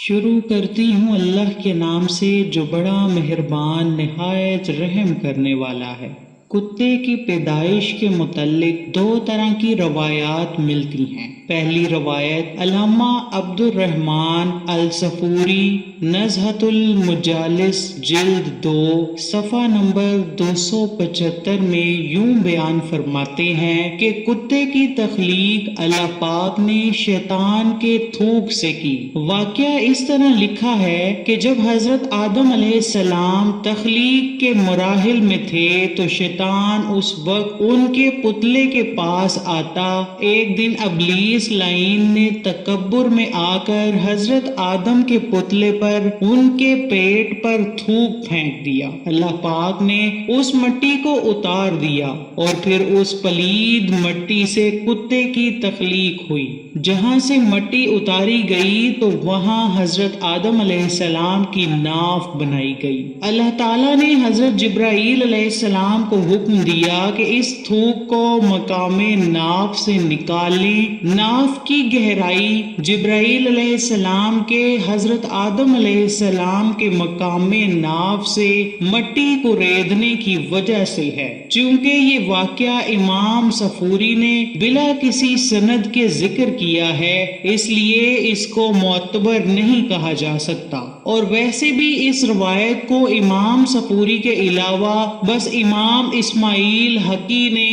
شروع کرتی ہوں اللہ کے نام سے جو بڑا مہربان نہایت رحم کرنے والا ہے۔ کتے کی پیدائش کے متعلق دو طرح کی روایات ملتی ہیں۔ پہلی روایت علامہ عبد الرحمن الصفوری نزہۃ المجالس جلد 2 صفحہ نمبر 275 میں یوں بیان فرماتے ہیں کہ کتے کی تخلیق اللہ پاک نے شیطان کے تھوک سے کی۔ واقعہ اس طرح لکھا ہے کہ جب حضرت آدم علیہ السلام تخلیق کے مراحل میں تھے تو شیطان اس وقت ان کے پتلے کے پاس آتا۔ ایک دن ابلیس لعین نے تکبر میں آ کر حضرت آدم کے پتلے پر ان کے پیٹ پر تھوک پھینک دیا۔ اللہ پاک نے اس مٹی کو اتار دیا اور پھر اس پلید مٹی سے کتے کی تخلیق ہوئی۔ جہاں سے مٹی اتاری گئی تو وہاں حضرت آدم علیہ السلام کی ناف بنائی گئی۔ اللہ تعالیٰ نے حضرت جبرائیل علیہ السلام کو حکم دیا کہ اس تھوک کو مقام ناف سے نکالیں۔ ناف کی گہرائی جبرائیل علیہ السلام کے حضرت آدم علیہ السلام کے مقام ناف سے مٹی کو ریدنے کی وجہ سے ہے۔ چونکہ یہ واقعہ امام صفوری نے بلا کسی سند کے ذکر کیا ہے اس لیے اس کو معتبر نہیں کہا جا سکتا، اور ویسے بھی اس روایت کو امام صفوری کے علاوہ بس امام اسماعیل حقی نے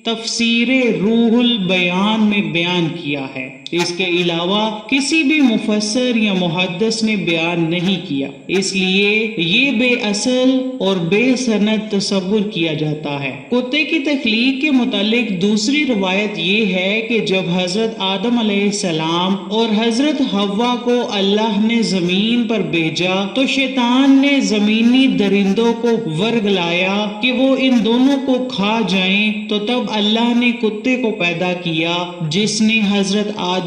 تفسیر روح البیان میں بیان کیا ہے۔ اس کے علاوہ کسی بھی مفسر یا محدث نے بیان نہیں کیا، اس لیے یہ بے اصل اور بے سند تصور کیا جاتا ہے۔ کتے کی تخلیق کے متعلق دوسری روایت یہ ہے کہ جب حضرت آدم علیہ السلام اور حضرت حوا کو اللہ نے زمین پر بھیجا تو شیطان نے زمینی درندوں کو ورگلایا کہ وہ ان دونوں کو کھا جائیں، تو تب اللہ نے کتے کو پیدا کیا جس نے حضرت آدم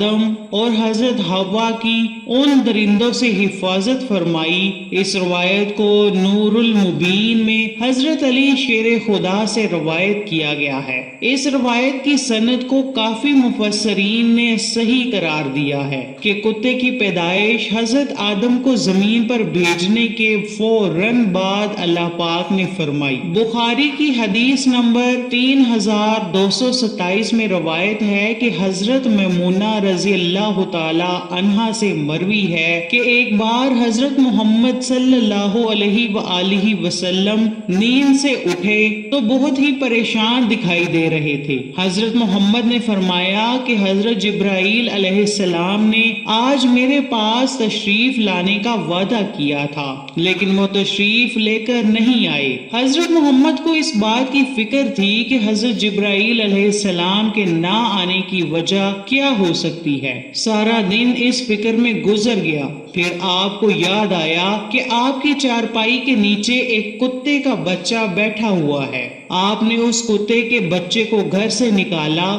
اور حضرت حوا کی ان درندوں سے حفاظت فرمائی۔ اس روایت کو نور المبین میں حضرت علی شیر خدا سے روایت کیا گیا ہے۔ اس روایت کی سند کو کافی مفسرین نے صحیح قرار دیا ہے کہ کتے کی پیدائش حضرت آدم کو زمین پر بھیجنے کے فوراً بعد اللہ پاک نے فرمائی۔ بخاری کی حدیث نمبر 3227 میں روایت ہے کہ حضرت میمونہ رضی اللہ تعالی عنہا سے مروی ہے کہ ایک بار حضرت محمد صلی اللہ علیہ وآلہ وسلم نیند سے اٹھے تو بہت ہی پریشان دکھائی دے رہے تھے۔ حضرت محمد نے فرمایا کہ حضرت جبرائیل علیہ السلام نے آج میرے پاس تشریف لانے کا وعدہ کیا تھا لیکن وہ تشریف لے کر نہیں آئے۔ حضرت محمد کو اس بات کی فکر تھی کہ حضرت جبرائیل علیہ السلام کے نہ آنے کی وجہ کیا ہو سکتی ہے۔ سارا دن اس فکر میں گزر گیا، پھر آپ کو یاد آیا کہ آپ کی چارپائی کے نیچے ایک کتے کا بچہ بیٹھا ہوا ہے۔ آپ نے اس کتے کے بچے کو گھر سے نکالا،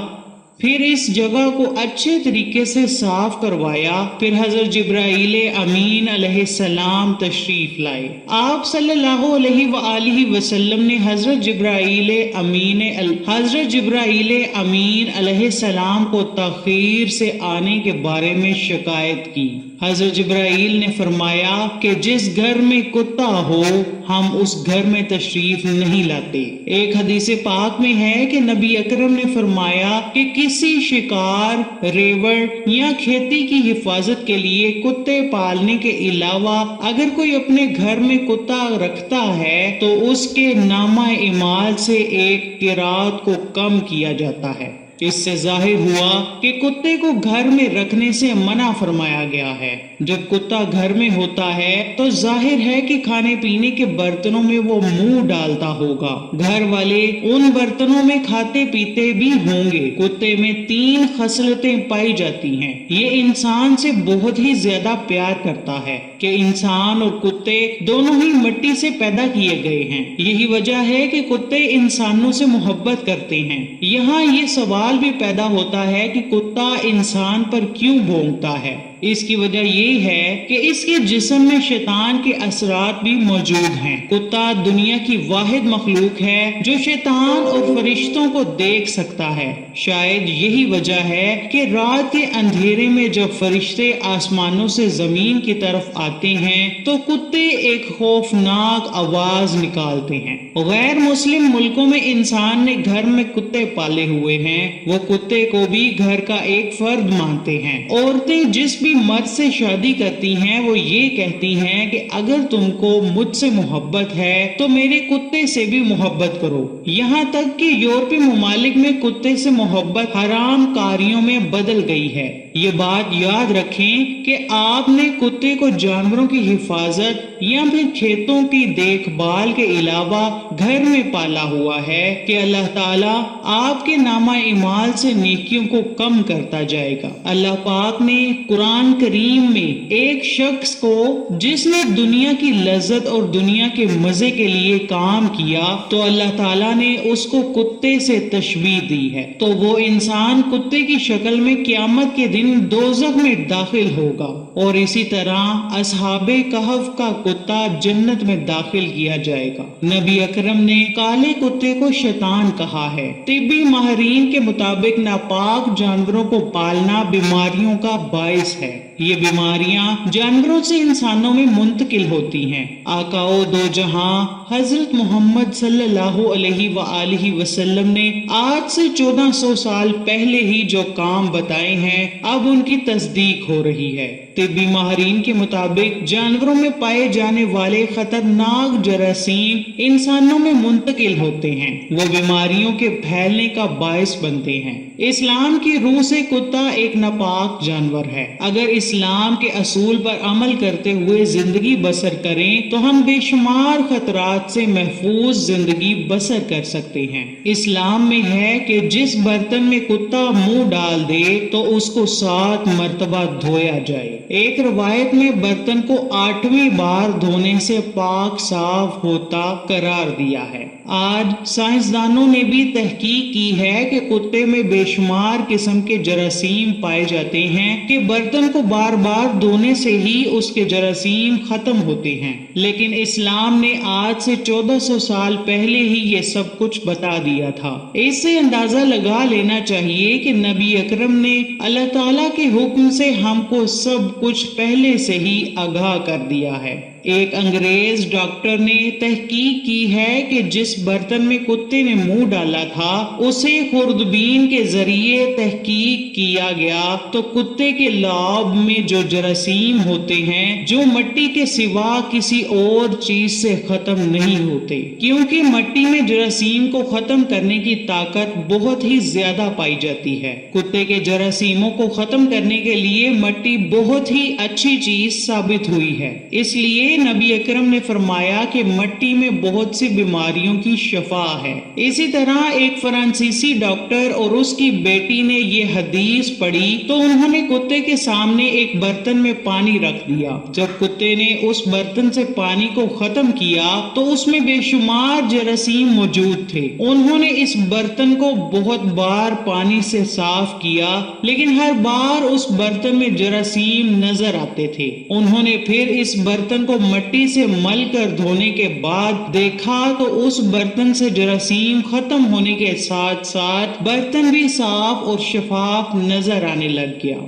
پھر اس جگہ کو اچھے طریقے سے صاف کروایا، پھر حضرت جبرائیل امین علیہ السلام تشریف لائے۔ آپ صلی اللہ علیہ وآلہ وسلم نے حضرت جبرائیل امین علیہ السلام کو تاخیر سے آنے کے بارے میں شکایت کی۔ حضرت جبرائیل نے فرمایا کہ جس گھر میں کتا ہو ہم اس گھر میں تشریف نہیں لاتے۔ ایک حدیث پاک میں ہے کہ نبی اکرم نے فرمایا کہ کسی شکار، ریوڑ یا کھیتی کی حفاظت کے لیے کتے پالنے کے علاوہ اگر کوئی اپنے گھر میں کتا رکھتا ہے تو اس کے نامہ اعمال سے ایک قرات کو کم کیا جاتا ہے۔ اس سے ظاہر ہوا کہ کتے کو گھر میں رکھنے سے منع فرمایا گیا ہے۔ جب کتا گھر میں ہوتا ہے تو ظاہر ہے کہ کھانے پینے کے برتنوں میں وہ منہ ڈالتا ہوگا، گھر والے ان برتنوں میں کھاتے پیتے بھی ہوں گے۔ کتے میں 3 خصلتیں پائی جاتی ہیں۔ یہ انسان سے بہت ہی زیادہ پیار کرتا ہے کہ انسان اور کتے دونوں ہی مٹی سے پیدا کیے گئے ہیں۔ یہی وجہ ہے کہ کتے انسانوں سے محبت کرتے ہیں۔ یہاں یہ سوال بھی پیدا ہوتا ہے کہ کتا انسان پر کیوں بھونکتا ہے؟ اس کی وجہ یہ ہے کہ اس کے جسم میں شیطان کے اثرات بھی موجود ہیں۔ کتا دنیا کی واحد مخلوق ہے جو شیطان اور فرشتوں کو دیکھ سکتا ہے۔ شاید یہی وجہ ہے کہ رات کے اندھیرے میں جب فرشتے آسمانوں سے زمین کی طرف آتے ہیں تو کتے ایک خوفناک آواز نکالتے ہیں۔ غیر مسلم ملکوں میں انسان نے گھر میں کتے پالے ہوئے ہیں، وہ کتے کو بھی گھر کا ایک فرد مانتے ہیں۔ عورتیں جس بھی مرد سے شادی کرتی ہیں وہ یہ کہتی ہیں کہ اگر تم کو مجھ سے محبت ہے تو میرے کتے سے بھی محبت کرو۔ یہاں تک کہ یورپی ممالک میں کتے سے محبت حرام کاریوں میں بدل گئی ہے۔ یہ بات یاد رکھیں کہ آپ نے کتے کو جانوروں کی حفاظت یا پھر کھیتوں کی دیکھ بھال کے علاوہ گھر میں پالا ہوا ہے کہ اللہ تعالیٰ آپ کے نامہ اعمال سے نیکیوں کو کم کرتا جائے گا۔ اللہ پاک نے قرآن کریم میں ایک شخص کو جس نے دنیا کی لذت اور دنیا کے مزے کے لیے کام کیا تو اللہ تعالیٰ نے اس کو کتے سے تشبیہ دی ہے، تو وہ انسان کتے کی شکل میں قیامت کے دن دوزخ میں داخل ہوگا، اور اسی طرح اصحاب کہف کا کتا جنت میں داخل کیا جائے گا۔ نبی اکرم نے کالے کتے کو شیطان کہا ہے۔ طبی ماہرین کے مطابق ناپاک جانوروں کو پالنا بیماریوں کا باعث ہے۔ یہ بیماریاں جانوروں سے انسانوں میں منتقل ہوتی ہیں۔ آقا دو جہاں حضرت محمد صلی اللہ علیہ وآلہ وسلم نے آج سے 1400 سال پہلے ہی جو کام بتائے ہیں اب ان کی تصدیق ہو رہی ہے۔ طبی ماہرین کے مطابق جانوروں میں پائے جانے والے خطرناک جراثیم انسانوں میں منتقل ہوتے ہیں، وہ بیماریوں کے پھیلنے کا باعث بنتے ہیں۔ اسلام کی روح سے کتا ایک ناپاک جانور ہے۔ اگر اسلام کے اصول پر عمل کرتے ہوئے زندگی بسر کریں تو ہم بے شمار خطرات سے محفوظ زندگی بسر کر سکتے ہیں۔ اسلام میں ہے کہ جس برتن میں کتا منہ ڈال دے تو اس کو 7 مرتبہ دھویا جائے۔ ایک روایت میں برتن کو 8ویں بار دھونے سے پاک صاف ہوتا قرار دیا ہے۔ آج سائنسدانوں نے بھی تحقیق کی ہے کہ کتے میں بے شمار قسم کے جراثیم پائے جاتے ہیں کہ برتن کو بار بار دھونے سے ہی اس کے جراثیم ختم ہوتے ہیں، لیکن اسلام نے آج سے 1400 سال پہلے ہی یہ سب کچھ بتا دیا تھا۔ اس سے اندازہ لگا لینا چاہیے کہ نبی اکرم نے اللہ تعالیٰ کے حکم سے ہم کو سب کچھ پہلے سے ہی آگاہ کر دیا ہے۔ ایک انگریز ڈاکٹر نے تحقیق کی ہے کہ جس برتن میں کتے نے منہ ڈالا تھا اسے خوردبین کے ذریعے تحقیق کیا گیا تو کتے کے لعاب میں جو جراثیم ہوتے ہیں جو مٹی کے سوا کسی اور چیز سے ختم نہیں ہوتے، کیونکہ مٹی میں جراثیم کو ختم کرنے کی طاقت بہت ہی زیادہ پائی جاتی ہے۔ کتے کے جراثیموں کو ختم کرنے کے لیے مٹی بہت ہی اچھی چیز ثابت ہوئی ہے، اس لیے نبی اکرم نے فرمایا کہ مٹی میں بہت سی بیماریوں کی شفا ہے۔ اسی طرح ایک فرانسیسی ڈاکٹر اور اس کی بیٹی نے یہ حدیث پڑھی تو انہوں نے کتے کے سامنے ایک برتن میں پانی رکھ دیا۔ جب کتے نے اس برتن سے پانی کو ختم کیا تو اس میں بے شمار جراثیم موجود تھے۔ انہوں نے اس برتن کو بہت بار پانی سے صاف کیا لیکن ہر بار اس برتن میں جراثیم نظر آتے تھے۔ انہوں نے پھر اس برتن کو مٹی سے مل کر دھونے کے بعد دیکھا تو اس برتن سے جراثیم ختم ہونے کے ساتھ ساتھ برتن بھی صاف اور شفاف نظر آنے لگ گیا۔